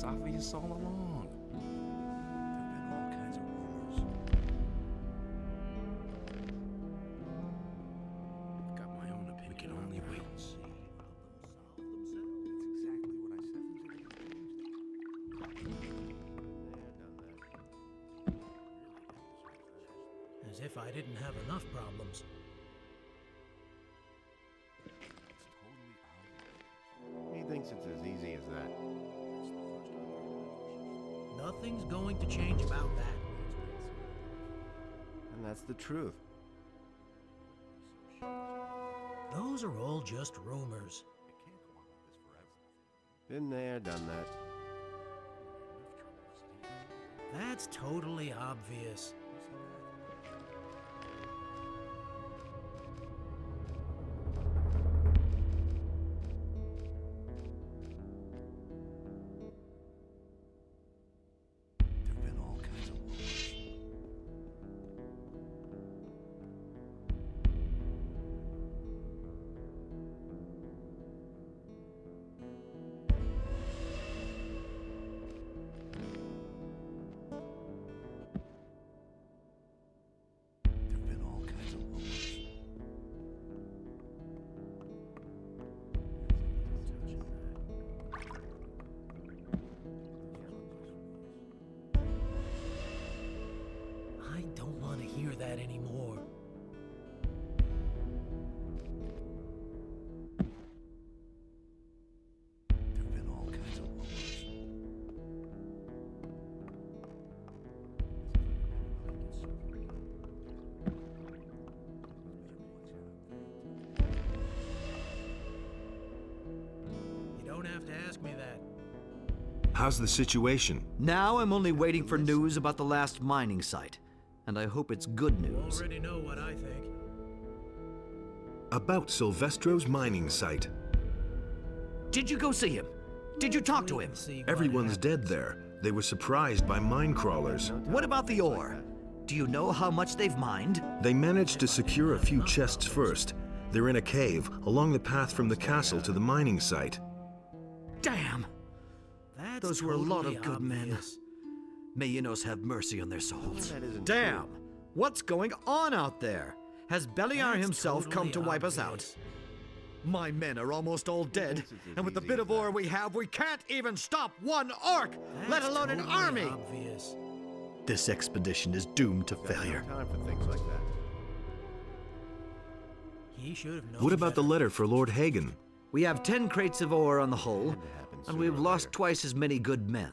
was obvious all along. There've been all kinds of rumors. I've got my own opinion. We can only wait and see. That's exactly what I said. As if I didn't have enough problems. He thinks it's as easy as that. Nothing's going to change about that. And that's the truth. Those are all just rumors. Been there, done that. That's totally obvious. There've been all kinds of rumors. There've been all kinds of rumors. I don't want to hear that anymore. There've been all kinds of rumors. You don't have to ask me that. How's the situation? Now I'm only waiting for news about the last mining site, and I hope it's good You news. already know what I think. About Silvestro's mining site. Did you go see him? Did you talk to Wait him? and see what Everyone's happens. dead there. They were surprised by mine crawlers. What about the ore? Do you know how much they've mined? They managed to secure a few chests first. They're in a cave along the path from the castle to the mining site. Damn! That's Those were a lot of totally good men. obvious. May Enos have mercy on their souls. That isn't Damn! What's going on out there? Has Beliar That's himself come to totally wipe us out? obvious. My men are almost all dead, thinks it's as and with the easy bit as of ore that. we have, we can't even stop one orc, let That's alone an totally army! Obvious. This expedition is doomed to Got no failure. time for things like that. He should have known What about the better. letter for Lord Hagen? We have 10 crates of ore on the hull, Had to happen and sooner we've or lost later. twice as many good men.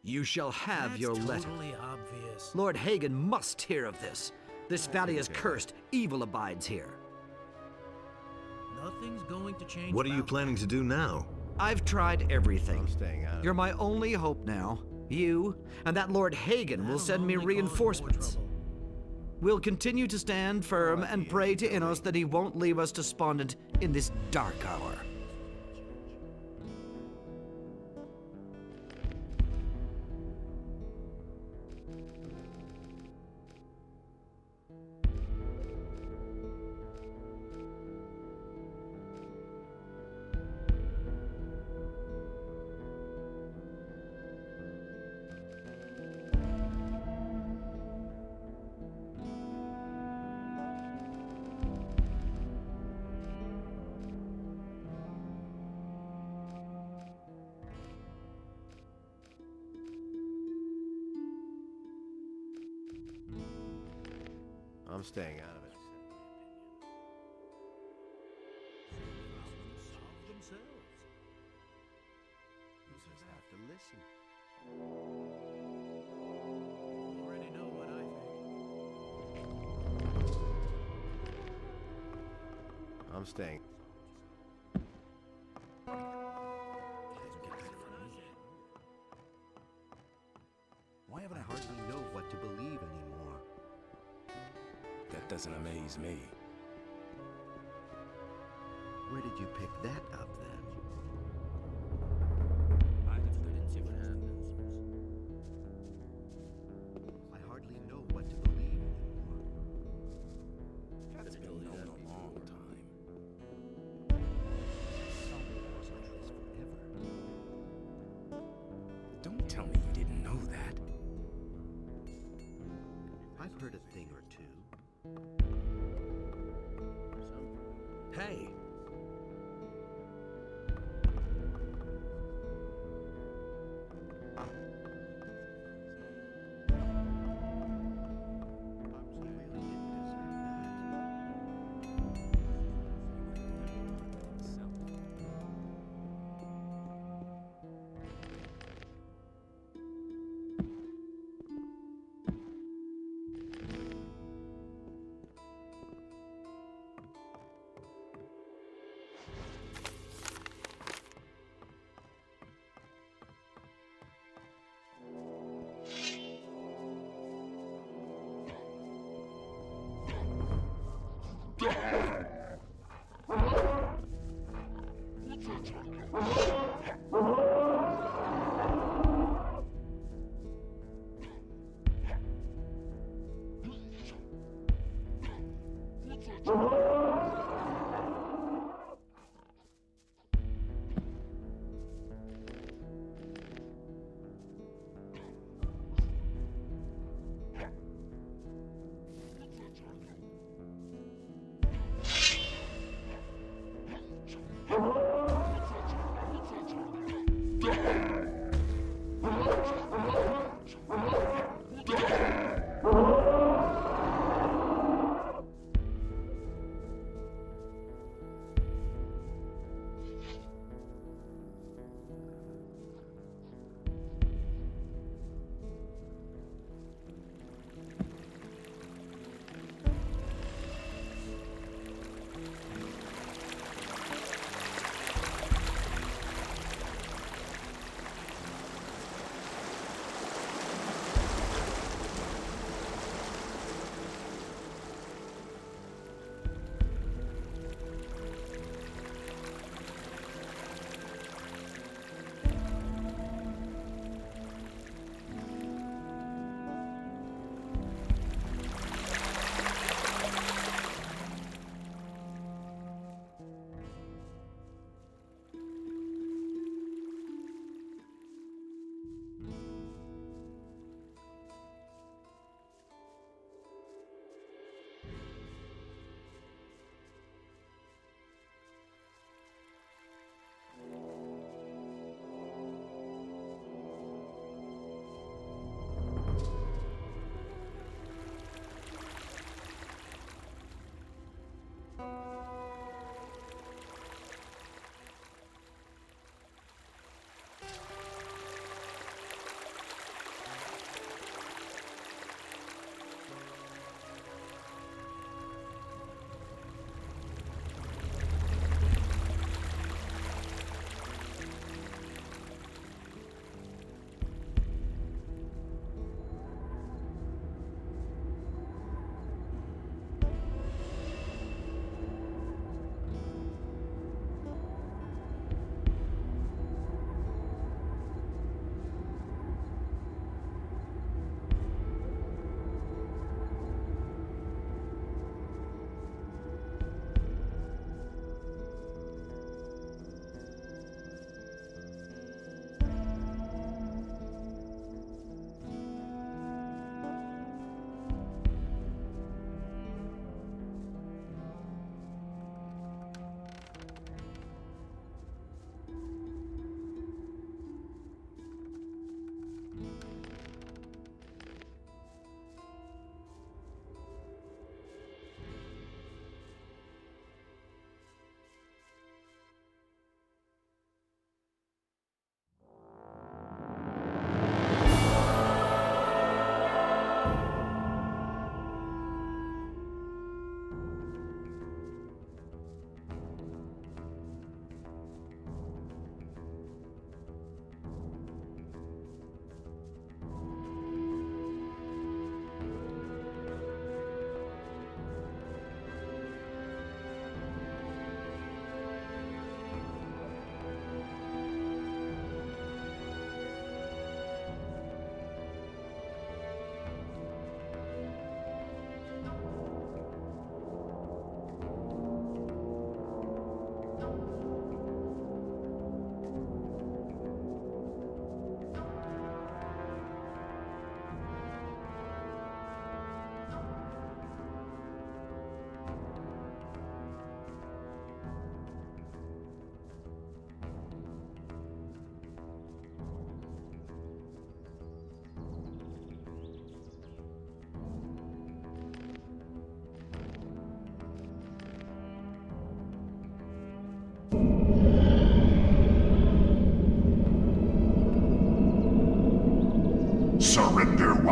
You shall have That's your letter. totally obvious. Lord Hagen must hear of this. This valley is cursed. Evil abides here. Nothing's going to change. What are you about planning to do now? I've tried everything. I'm staying out of You're it. my only hope now. You and that Lord Hagen will That'll send me only cause more reinforcements. trouble. We'll continue to stand firm and pray to Enos that he won't leave us despondent in this dark hour. I'm staying out of it. You just have to listen. You already know what I think. I'm staying. Why haven't I I heard hardly know what to believe anymore. that? Doesn't amaze me. Where did you pick that up then? I didn't see what happens. I hardly know what to believe anymore. It's been known a long time. Like this forever. Don't tell me you didn't know that. I've heard a thing or two. Hey! He really didn't deserve that.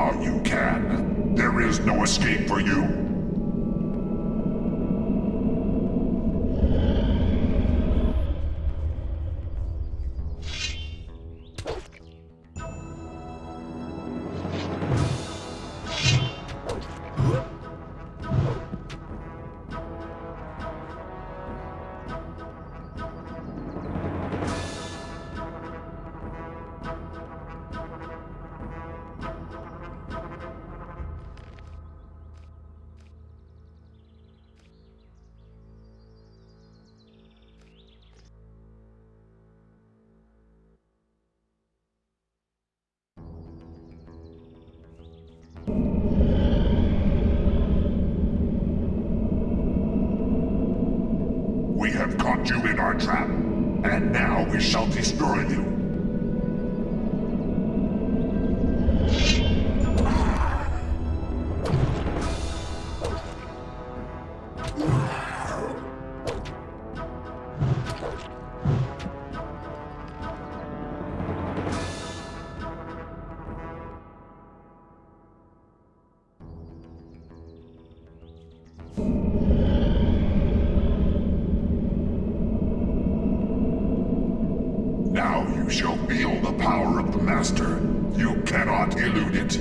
while you can. There is no escape for you. We have caught you in our trap, and now we shall destroy you. Now you shall feel the power of the Master. You cannot elude it.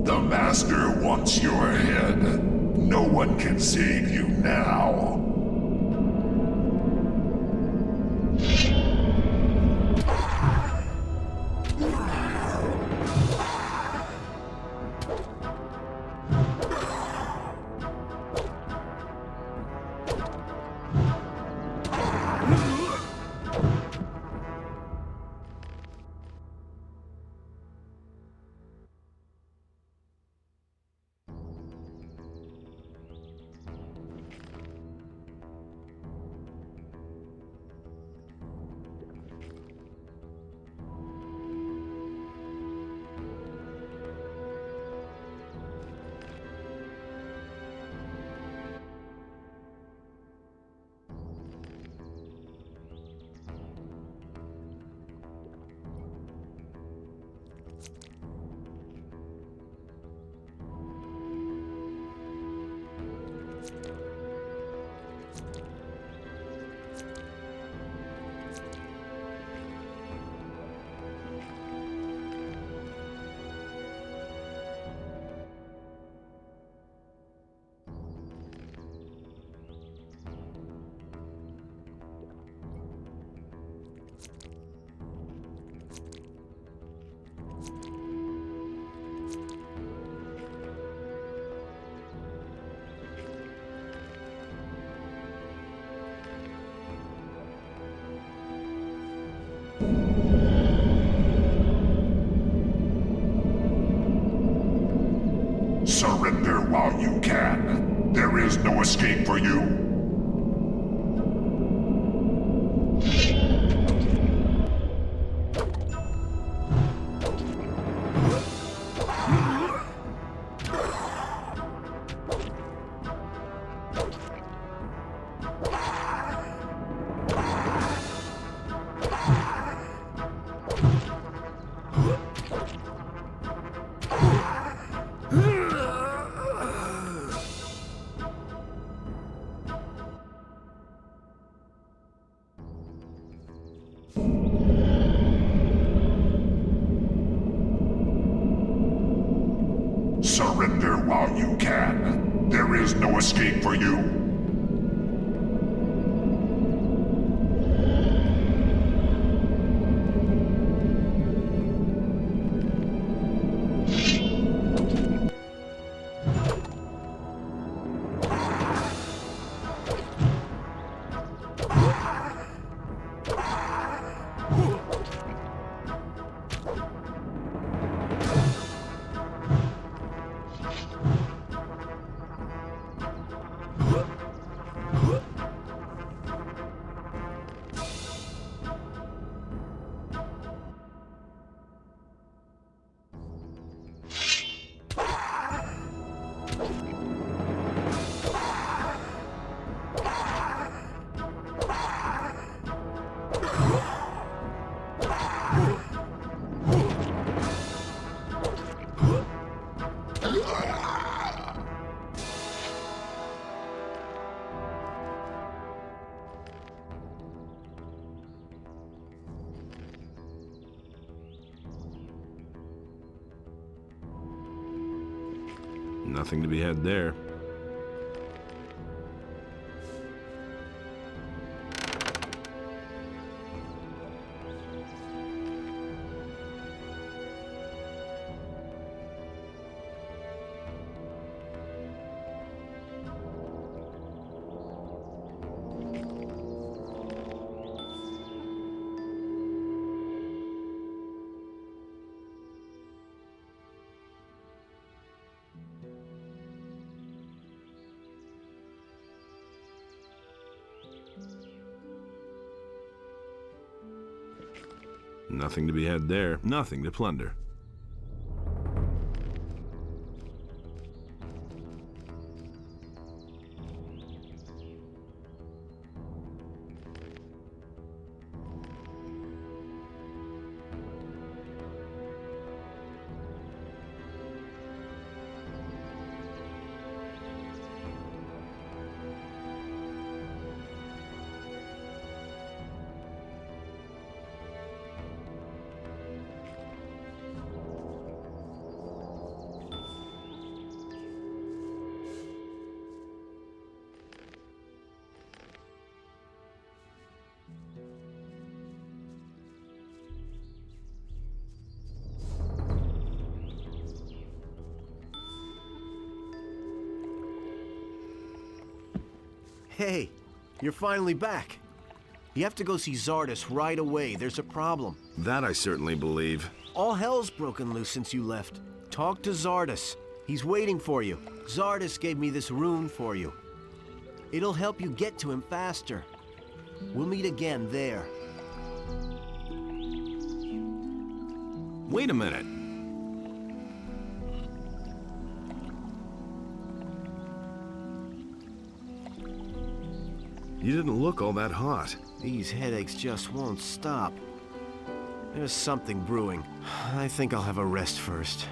The Master wants your head. No one can save you now. Surrender while you can. There is no escape for you. There is no escape for you. Nothing to be had there. Nothing to be had there. Nothing to plunder. Hey, you're finally back. You have to go see Zardus right away. There's a problem. That I certainly believe. All hell's broken loose since you left. Talk to Zardus. He's waiting for you. Zardus gave me this rune for you. It'll help you get to him faster. We'll meet again there. Wait a minute. You didn't look all that hot. These headaches just won't stop. There's something brewing. I think I'll have a rest first.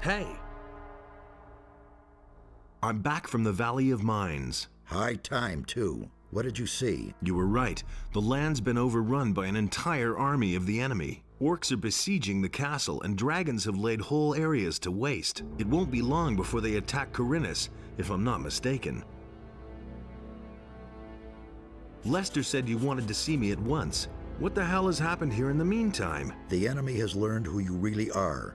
Hey! I'm back from the Valley of Mines. High time, too. What did you see? You were right. The land's been overrun by an entire army of the enemy. Orcs are besieging the castle, and dragons have laid whole areas to waste. It won't be long before they attack Corinus, if I'm not mistaken. Lester said you wanted to see me at once. What the hell has happened here in the meantime? The enemy has learned who you really are,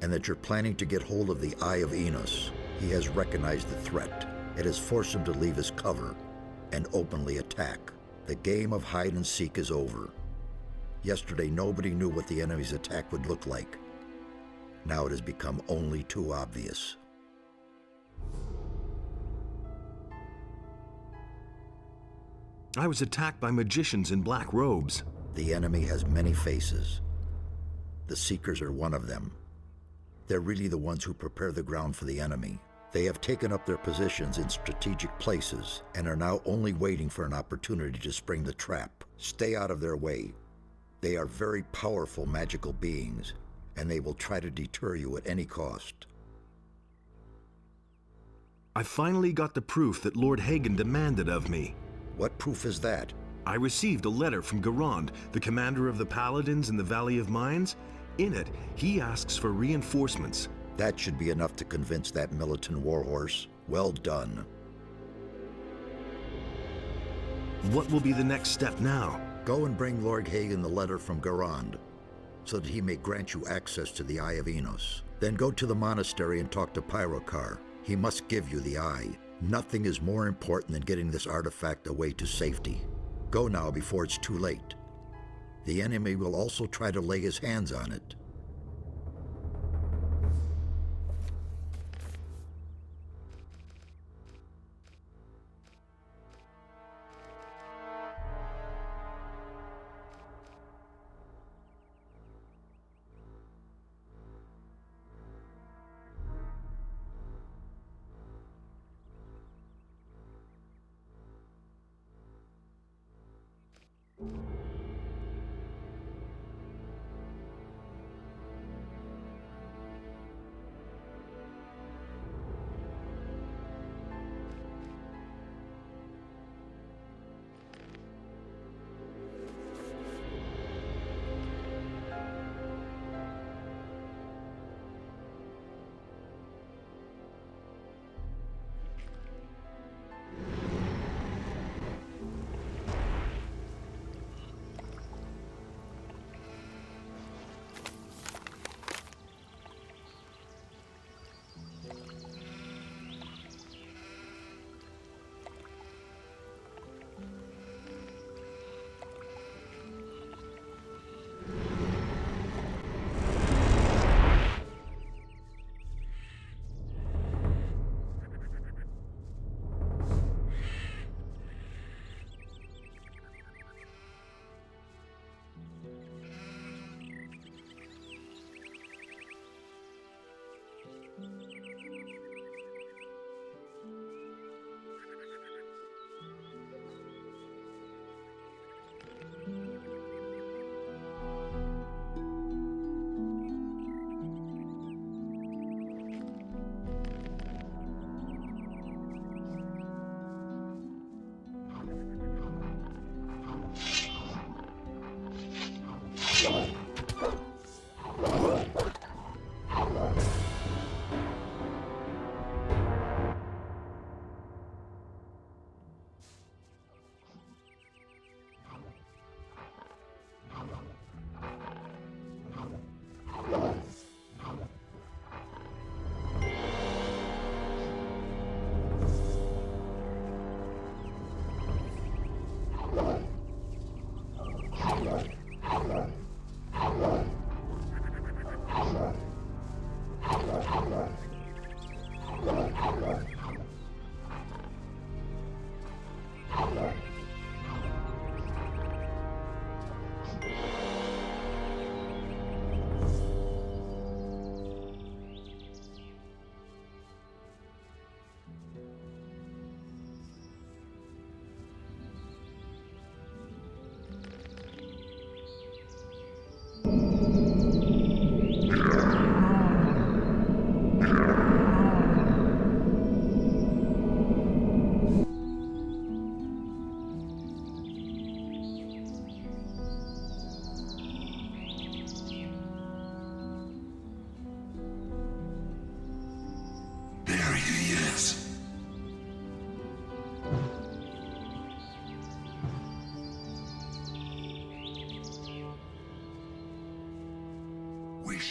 and that you're planning to get hold of the Eye of Enos. He has recognized the threat. It has forced him to leave his cover and openly attack. The game of hide and seek is over. Yesterday, nobody knew what the enemy's attack would look like. Now it has become only too obvious. I was attacked by magicians in black robes. The enemy has many faces. The Seekers are one of them. They're really the ones who prepare the ground for the enemy. They have taken up their positions in strategic places and are now only waiting for an opportunity to spring the trap. Stay out of their way. They are very powerful magical beings, and they will try to deter you at any cost. I finally got the proof that Lord Hagen demanded of me. What proof is that? I received a letter from Garand, the commander of the Paladins in the Valley of Mines. In it, he asks for reinforcements. That should be enough to convince that militant warhorse. Well done. What will be the next step now? Go and bring Lord Hagen the letter from Garand, so that he may grant you access to the Eye of Enos. Then go to the monastery and talk to Pyrokar. He must give you the eye. Nothing is more important than getting this artifact away to safety. Go now before it's too late. The enemy will also try to lay his hands on it.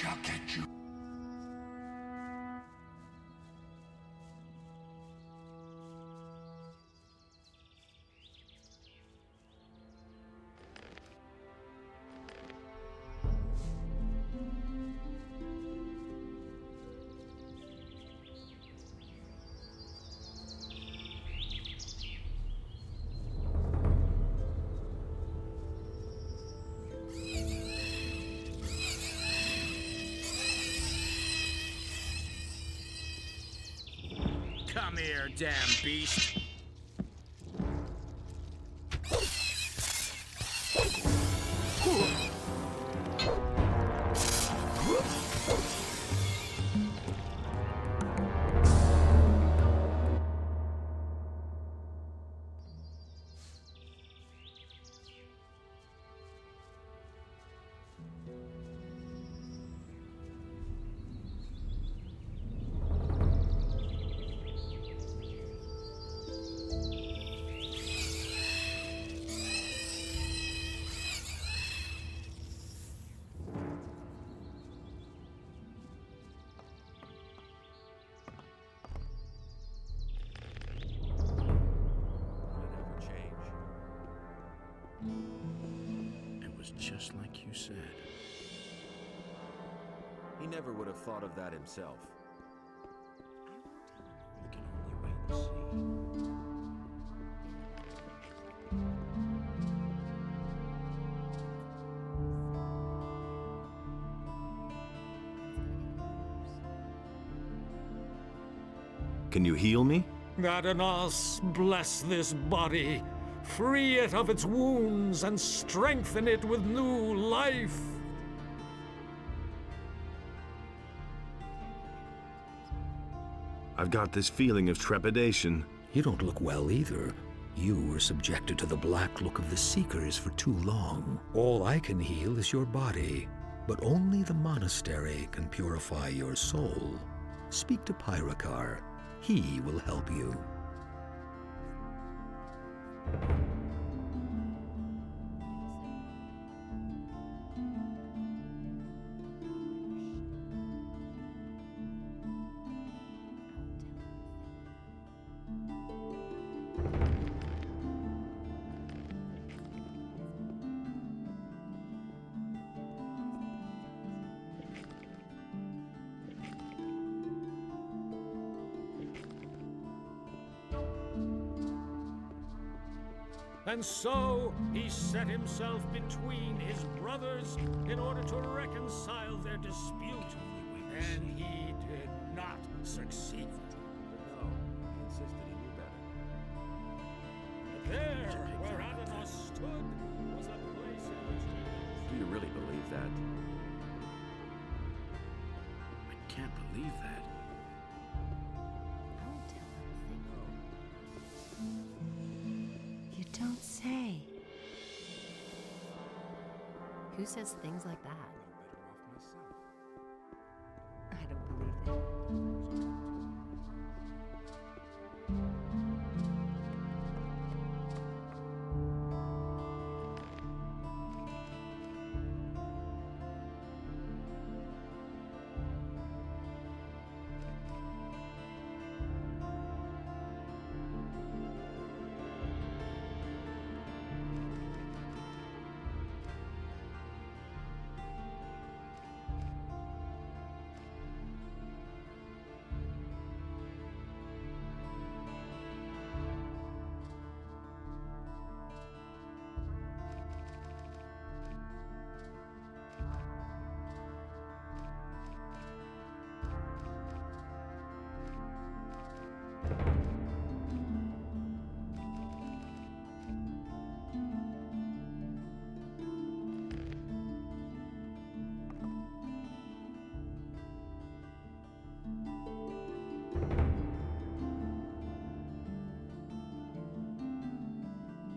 shall get you. Come here, damn beast. It was just like you said. He never would have thought of that himself. We can only wait and see. Can you heal me? Adanos, bless this body. Free it of its wounds and strengthen it with new life. I've got this feeling of trepidation. You don't look well either. You were subjected to the black look of the Seekers for too long. All I can heal is your body, but only the monastery can purify your soul. Speak to Pyrakar. He will help you. And so he set himself between his brothers in order to reconcile their dispute. And he did not succeed. But no, he insisted he knew better. There, where Adanos stood, was a place in which he... Do you really believe that? I can't believe that. Don't tell her. You don't say. Who says things like that? I don't believe that.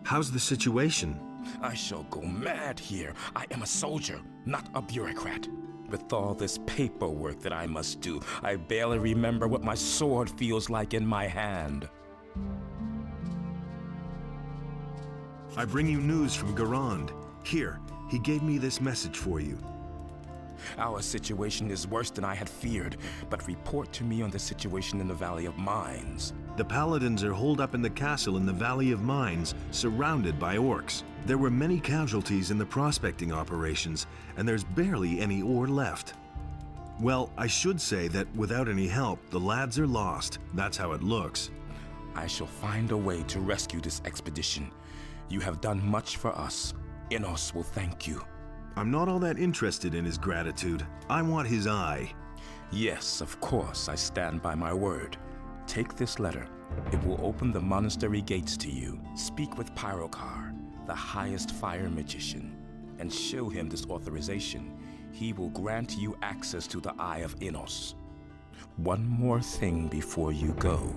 How's the situation? I shall go mad here. I am a soldier, not a bureaucrat. With all this paperwork that I must do, I barely remember what my sword feels like in my hand. I bring you news from Garand. Here, he gave me this message for you. Our situation is worse than I had feared, but report to me on the situation in the Valley of Mines. The paladins are holed up in the castle in the Valley of Mines, surrounded by orcs. There were many casualties in the prospecting operations, and there's barely any ore left. Well, I should say that without any help, the lads are lost. That's how it looks. I shall find a way to rescue this expedition. You have done much for us. Innos will thank you. I'm not all that interested in his gratitude. I want his eye. Yes, of course, I stand by my word. Take this letter. It will open the monastery gates to you. Speak with Pyrokar, the highest fire magician, and show him this authorization. He will grant you access to the Eye of Innos. One more thing before you go.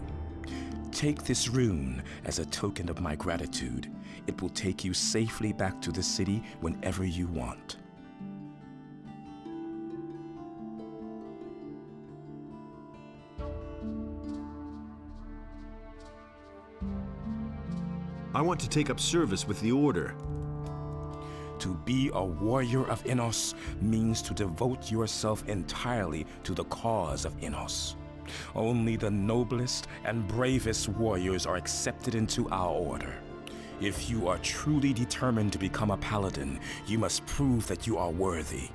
Take this rune as a token of my gratitude. It will take you safely back to the city whenever you want. I want to take up service with the Order. To be a warrior of Innos means to devote yourself entirely to the cause of Innos. Only the noblest and bravest warriors are accepted into our order. If you are truly determined to become a paladin, you must prove that you are worthy.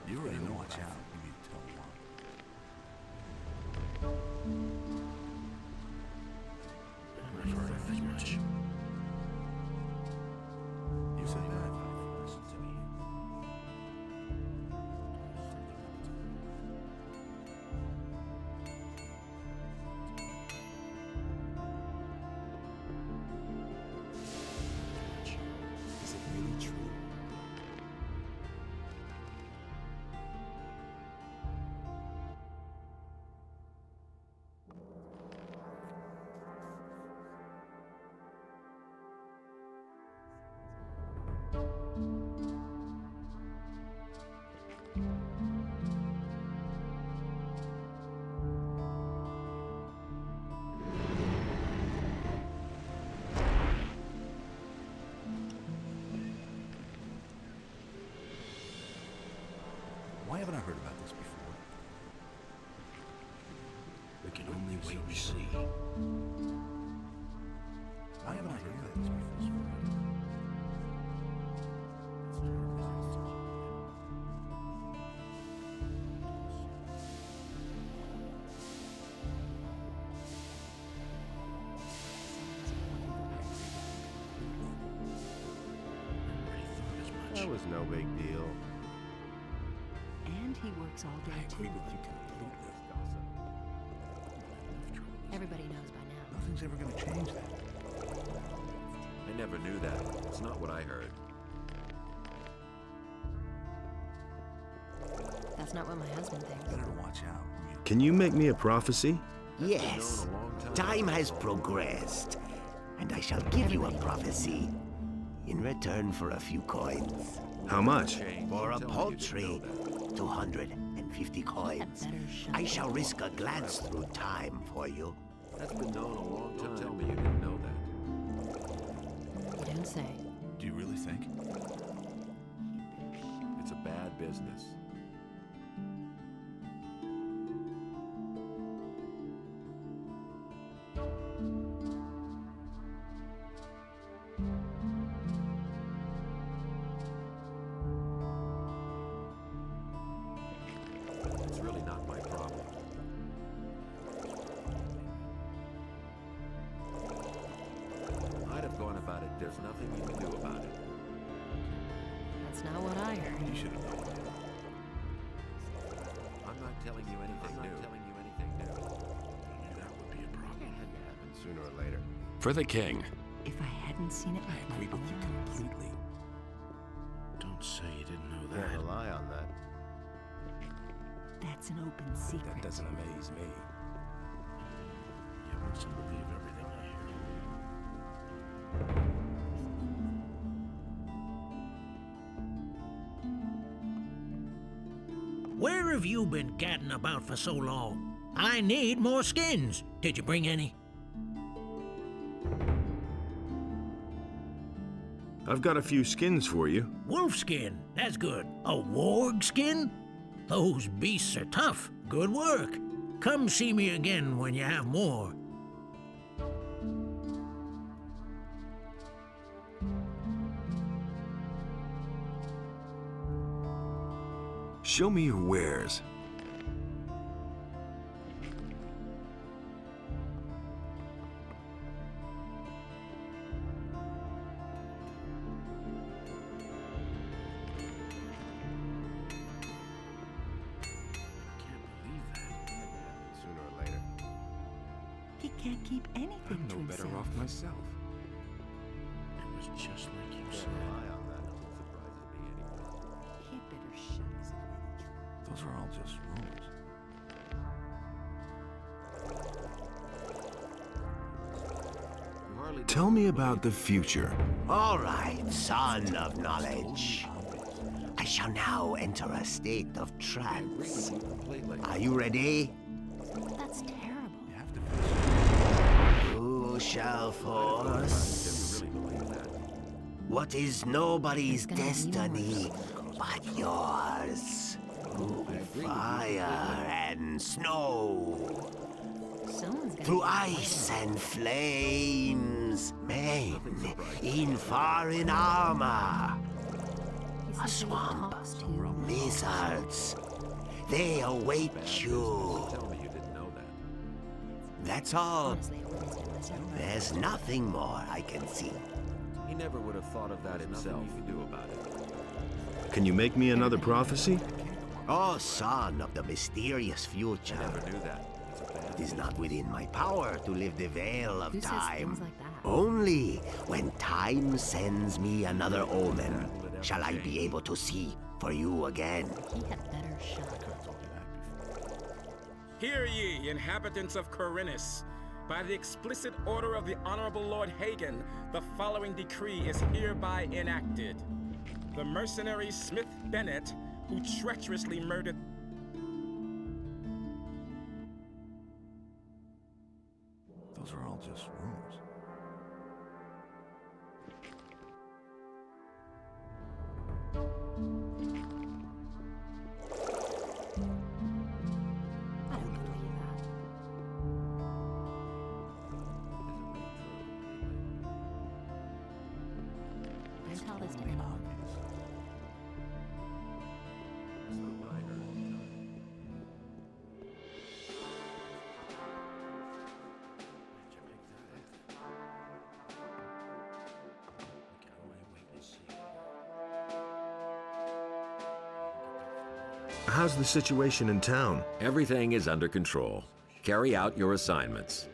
You already know what's out. You need to tell one. I've heard as much. You said that. Listen to me. Is it really true? Why haven't I heard about this before? We can only wait and see. Why haven't I heard about this before? That was no big deal. And he works all day I agree too. with you completely. Everybody knows by now. Nothing's ever gonna change that. I never knew that. It's not what I heard. That's not what my husband thinks. Better to watch out. Can you make me a prophecy? Yes, time has progressed, and I shall give you a prophecy in return for a few coins. How much? For a paltry 250 coins. I shall risk a glance through time for you. That's been known a long time. Don't tell me you didn't know that. You don't say. Do you really think? It's a bad business. It's really not my problem. I'd have gone about it. There's nothing you can do about it. That's not what I heard. You should have known. I'm not telling you anything new. I knew that would be a problem. It had to happen sooner or later. For the king. If I hadn't seen it I with agree my with you own eyes. completely. Don't say you didn't know that. Can't rely on that. That's an open secret. That doesn't amaze me. You mustn't believe everything I hear. Where have you been gadding about for so long? I need more skins. Did you bring any? I've got a few skins for you. Wolf skin. That's good. A warg skin? Those beasts are tough. Good work. Come see me again when you have more. Show me your wares. Sooner or later. He can't keep anything I'm to no better himself. off myself. It was just like you Can't said. rely on that. Nothing surprises me anymore. He better shut. Those are all just rumors. You hardly Tell me about the future. All right, son of knowledge. I shall now enter a state of trance. completely. Are you ready? That's terrible. You have to face Who shall Did force you really believe that? what is nobody's It's gonna be destiny but yours? Through fire and snow, Someone's gonna through get ice and flames, men in foreign armor, He a said he swamp, talks to lizards. They await you. Tell me you didn't know that. That's all. Honestly, I witnessed it myself. There's nothing more I can see. He never would have thought of that himself. Nothing you can do about it. Can you make me another prophecy? Oh, son of the mysterious future. I never knew that. It's a bad It is not within my power to lift the veil of Who says time. things like that? Only when time sends me another omen shall I be able to see for you again. He had better shut. Hear ye, inhabitants of Corinus. By the explicit order of the Honorable Lord Hagen, the following decree is hereby enacted. The mercenary Smith Bennett, who treacherously murdered... those are all just rumors. I don't believe that. Don't tell this to anyone. How's the situation in town? Everything is under control. Carry out your assignments.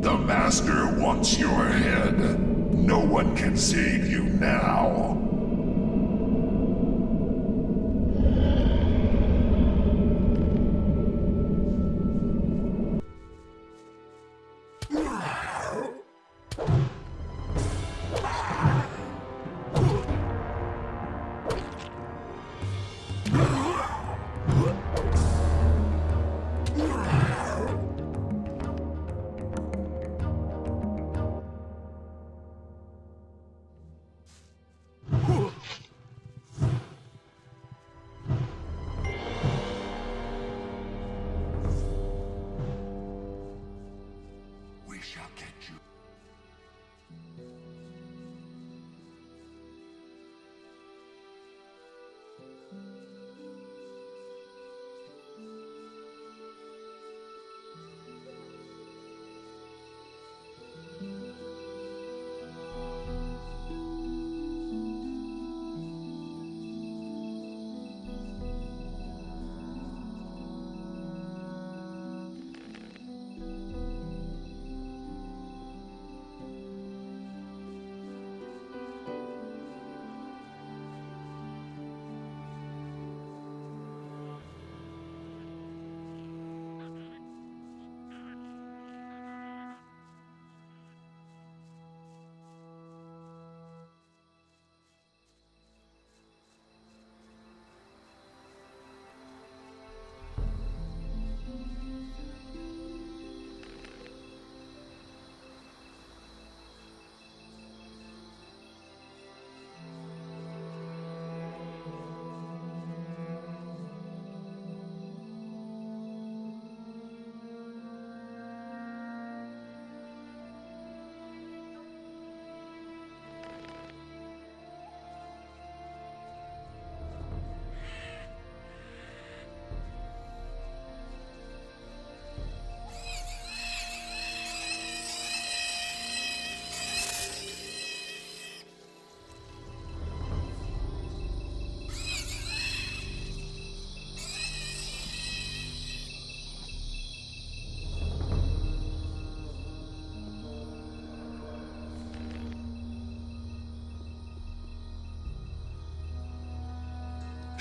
The Master wants your head. No one can save you now. We shall get you.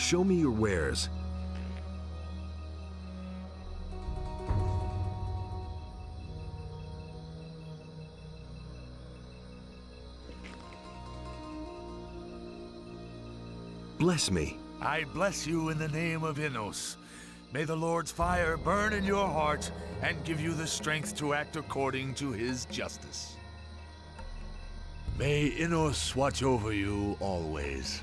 Show me your wares. Bless me. I bless you in the name of Innos. May the Lord's fire burn in your heart and give you the strength to act according to his justice. May Innos watch over you always.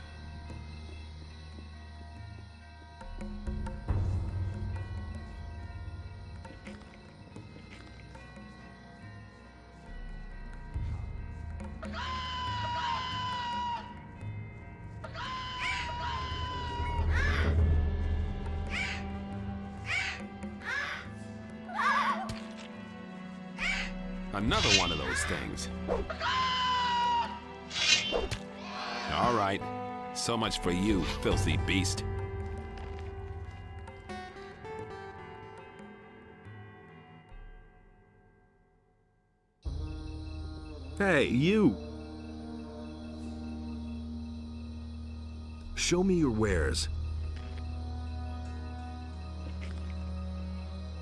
Another one of those things. All right. So much for you, filthy beast. Hey, you! Show me your wares.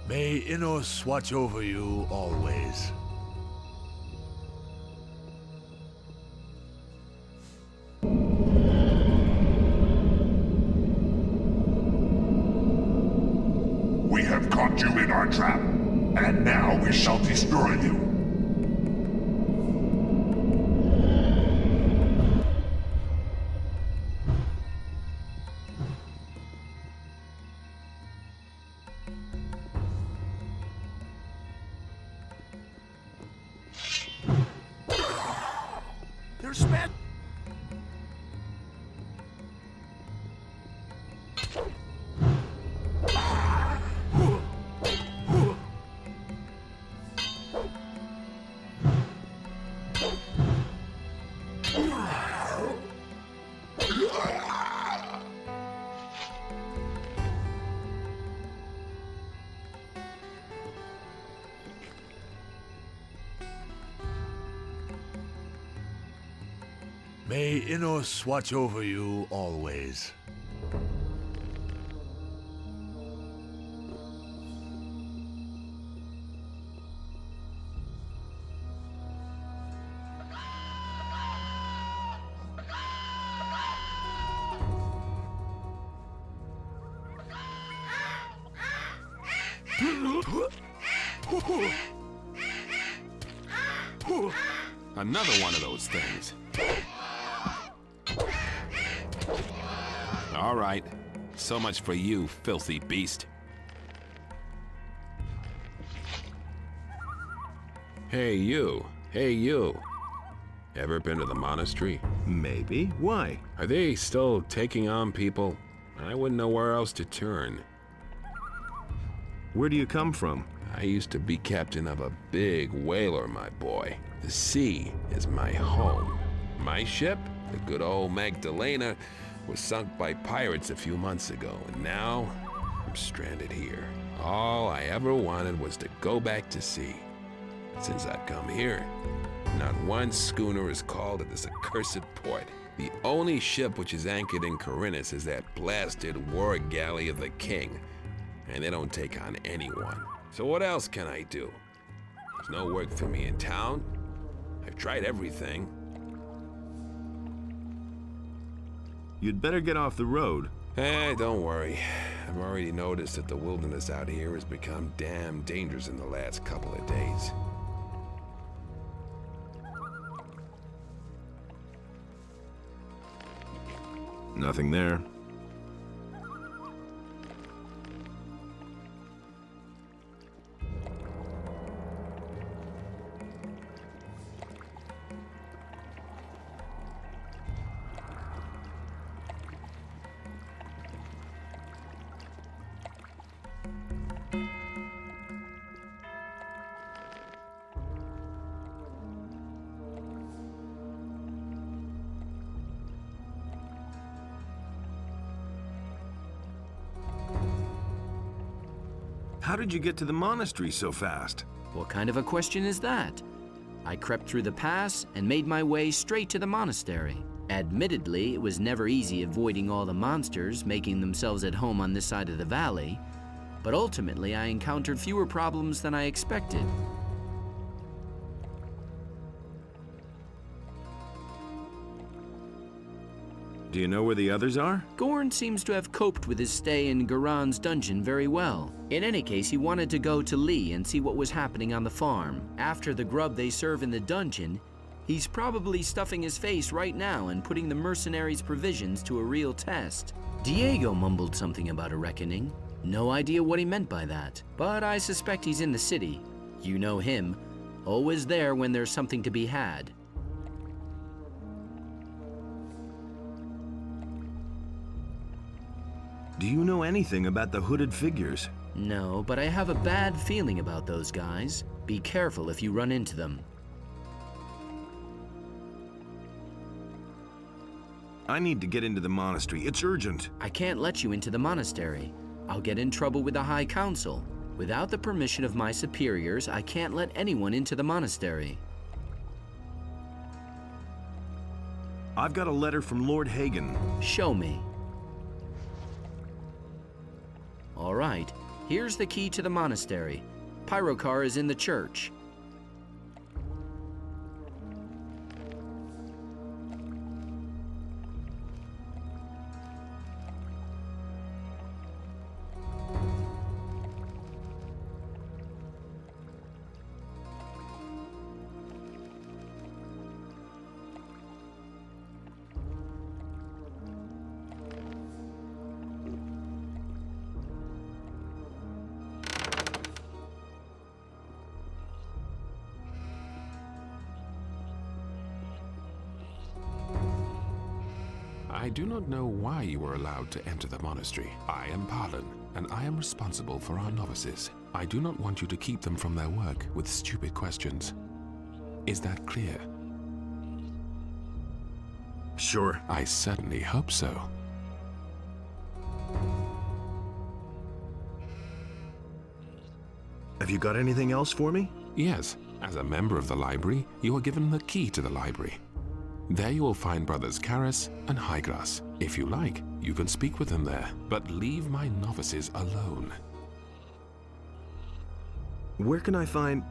May Innos watch over you always. We have caught you in our trap, and now we shall destroy you. They're spent! May Innos watch over you always. Another one of those things. All right. So much for you, filthy beast. Hey, you. Hey, you. Ever been to the monastery? Maybe. Why? Are they still taking on people? I wouldn't know where else to turn. Where do you come from? I used to be captain of a big whaler, my boy. The sea is my home. My ship, the good old Magdalena, was sunk by pirates a few months ago, and now I'm stranded here. All I ever wanted was to go back to sea. Since I've come here, not one schooner is called at this accursed port. The only ship which is anchored in Corinthus is that blasted war galley of the king, and they don't take on anyone. So what else can I do? There's no work for me in town. I've tried everything. You'd better get off the road. Don't worry. I've already noticed that the wilderness out here has become damn dangerous in the last couple of days. Nothing there. How did you get to the monastery so fast? What kind of a question is that? I crept through the pass and made my way straight to the monastery. Admittedly, it was never easy avoiding all the monsters making themselves at home on this side of the valley, but ultimately I encountered fewer problems than I expected. Do you know where the others are? Gorn seems to have coped with his stay in Garon's dungeon very well. In any case, he wanted to go to Lee and see what was happening on the farm. After the grub they serve in the dungeon, he's probably stuffing his face right now and putting the mercenaries' provisions to a real test. Diego mumbled something about a reckoning. No idea what he meant by that, but I suspect he's in the city. You know him, always there when there's something to be had. Do you know anything about the hooded figures? No, but I have a bad feeling about those guys. Be careful if you run into them. I need to get into the monastery. It's urgent. I can't let you into the monastery. I'll get in trouble with the High Council. Without the permission of my superiors, I can't let anyone into the monastery. I've got a letter from Lord Hagen. Show me. All right, here's the key to the monastery. Pyrocar is in the church. do not know why you were allowed to enter the monastery. I am Palin, and I am responsible for our novices. I do not want you to keep them from their work with stupid questions. Is that clear? Sure. I certainly hope so. Have you got anything else for me? Yes. As a member of the library, you are given the key to the library. There you will find brothers Karis and Highgrass. If you like, you can speak with them there, but leave my novices alone. Where can I find...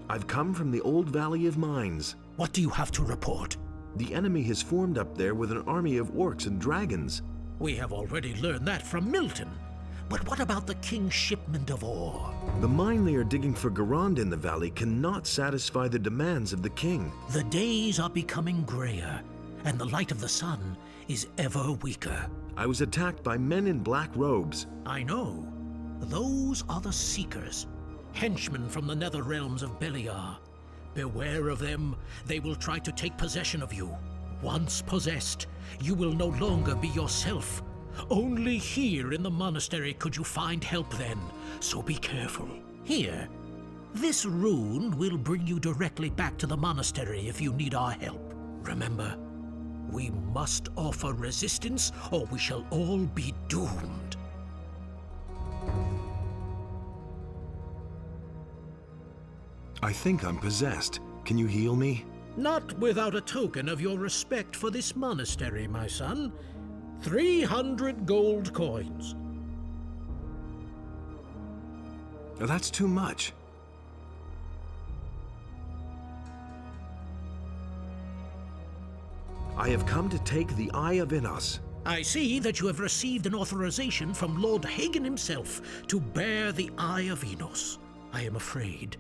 I've come from the old Valley of Mines. What do you have to report? The enemy has formed up there with an army of orcs and dragons. We have already learned that from Milton. But what about the king's shipment of ore? The mine they are digging for Garand in the valley cannot satisfy the demands of the king. The days are becoming grayer, and the light of the sun is ever weaker. I was attacked by men in black robes. I know. Those are the Seekers, henchmen from the nether realms of Beliar. Beware of them. They will try to take possession of you. Once possessed, you will no longer be yourself. Only here in the monastery could you find help then, so be careful. Here, this rune will bring you directly back to the monastery if you need our help. Remember, we must offer resistance or we shall all be doomed. I think I'm possessed. Can you heal me? Not without a token of your respect for this monastery, my son. 300 gold coins. That's too much. I have come to take the Eye of Innos. I see that you have received an authorization from Lord Hagen himself to bear the Eye of Innos. I am afraid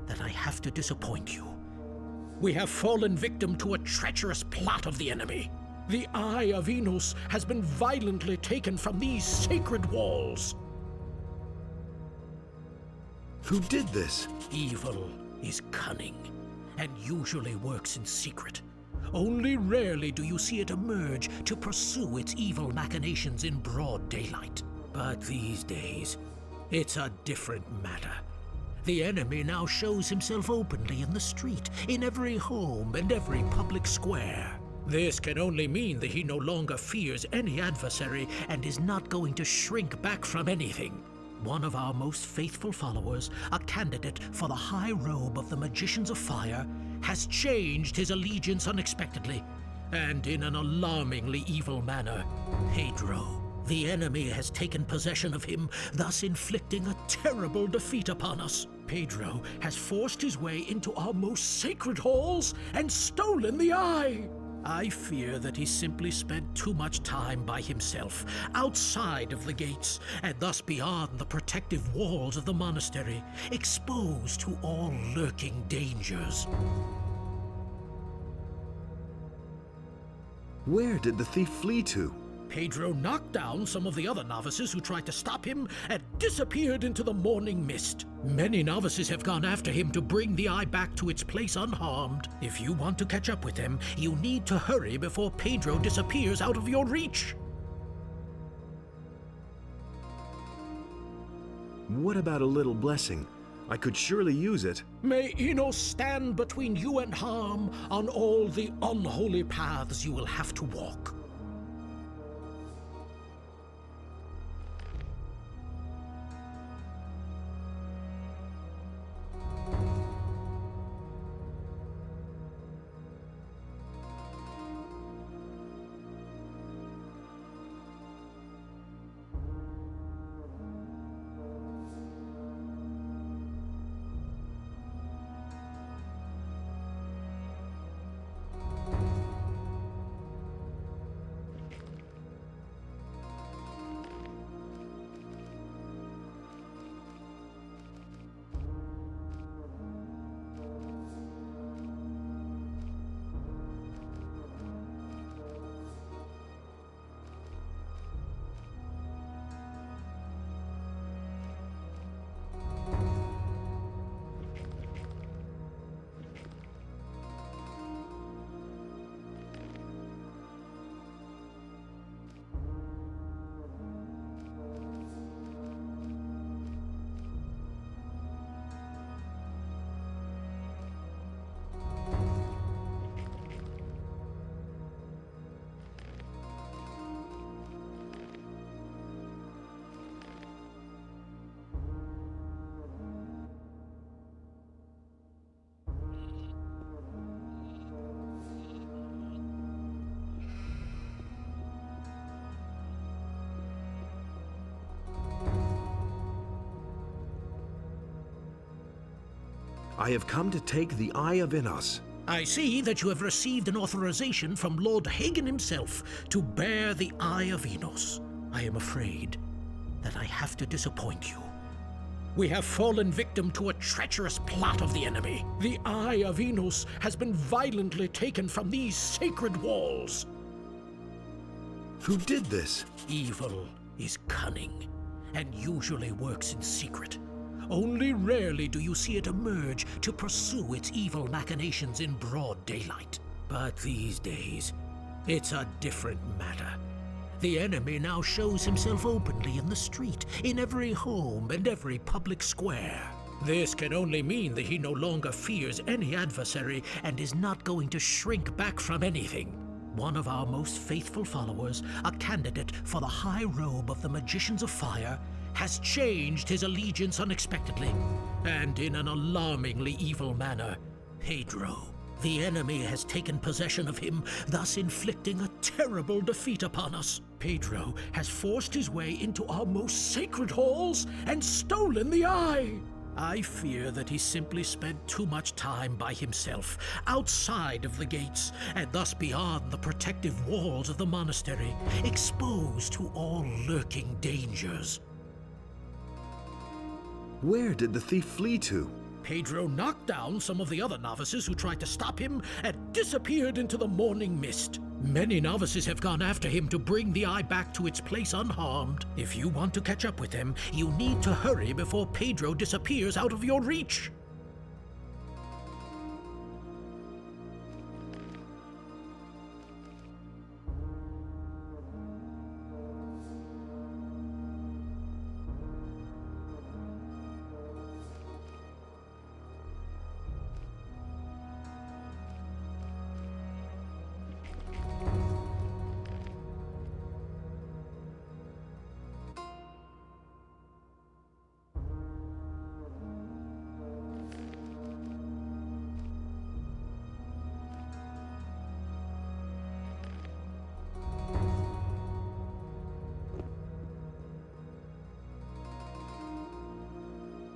that I have to disappoint you. We have fallen victim to a treacherous plot of the enemy. The Eye of Innos has been violently taken from these sacred walls. Who did this? Evil is cunning, and usually works in secret. Only rarely do you see it emerge to pursue its evil machinations in broad daylight. But these days, it's a different matter. The enemy now shows himself openly in the street, in every home and every public square. This can only mean that he no longer fears any adversary and is not going to shrink back from anything. One of our most faithful followers, a candidate for the high robe of the Magicians of Fire, has changed his allegiance unexpectedly, and in an alarmingly evil manner. Pedro, the enemy has taken possession of him, thus inflicting a terrible defeat upon us. Pedro has forced his way into our most sacred halls and stolen the eye. I fear that he simply spent too much time by himself, outside of the gates, and thus beyond the protective walls of the monastery, exposed to all lurking dangers. Where did the thief flee to? Pedro knocked down some of the other novices who tried to stop him and disappeared into the morning mist. Many novices have gone after him to bring the eye back to its place unharmed. If you want to catch up with them, you need to hurry before Pedro disappears out of your reach. What about a little blessing? I could surely use it. May Innos stand between you and harm on all the unholy paths you will have to walk. I have come to take the Eye of Innos. I see that you have received an authorization from Lord Hagen himself to bear the Eye of Innos. I am afraid that I have to disappoint you. We have fallen victim to a treacherous plot of the enemy. The Eye of Innos has been violently taken from these sacred walls. Who did this? Evil is cunning, and usually works in secret. Only rarely do you see it emerge to pursue its evil machinations in broad daylight. But these days, it's a different matter. The enemy now shows himself openly in the street, in every home and every public square. This can only mean that he no longer fears any adversary and is not going to shrink back from anything. One of our most faithful followers, a candidate for the high robe of the Magicians of Fire, has changed his allegiance unexpectedly, and in an alarmingly evil manner. Pedro, the enemy, has taken possession of him, thus inflicting a terrible defeat upon us. Pedro has forced his way into our most sacred halls and stolen the eye. I fear that he simply spent too much time by himself, outside of the gates, and thus beyond the protective walls of the monastery, exposed to all lurking dangers. Where did the thief flee to? Pedro knocked down some of the other novices who tried to stop him and disappeared into the morning mist. Many novices have gone after him to bring the eye back to its place unharmed. If you want to catch up with him, you need to hurry before Pedro disappears out of your reach.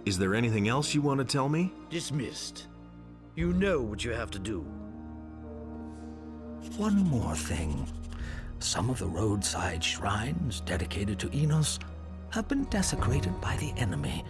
Is there anything else you want to tell me? Dismissed. You know what you have to do. One more thing. Some of the roadside shrines dedicated to Innos have been desecrated by the enemy.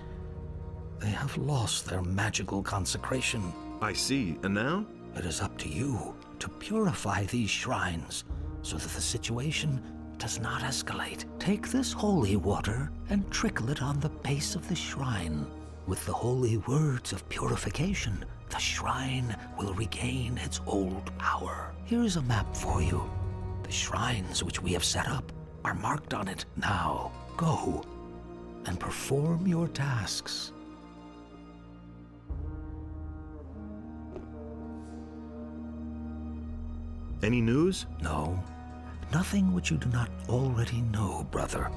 They have lost their magical consecration. I see. And now? It is up to you to purify these shrines so that the situation does not escalate. Take this holy water and trickle it on the base of the shrine. With the holy words of purification, the shrine will regain its old power. Here's a map for you. The shrines which we have set up are marked on it. Now, go and perform your tasks. Any news? No. Nothing which you do not already know, brother.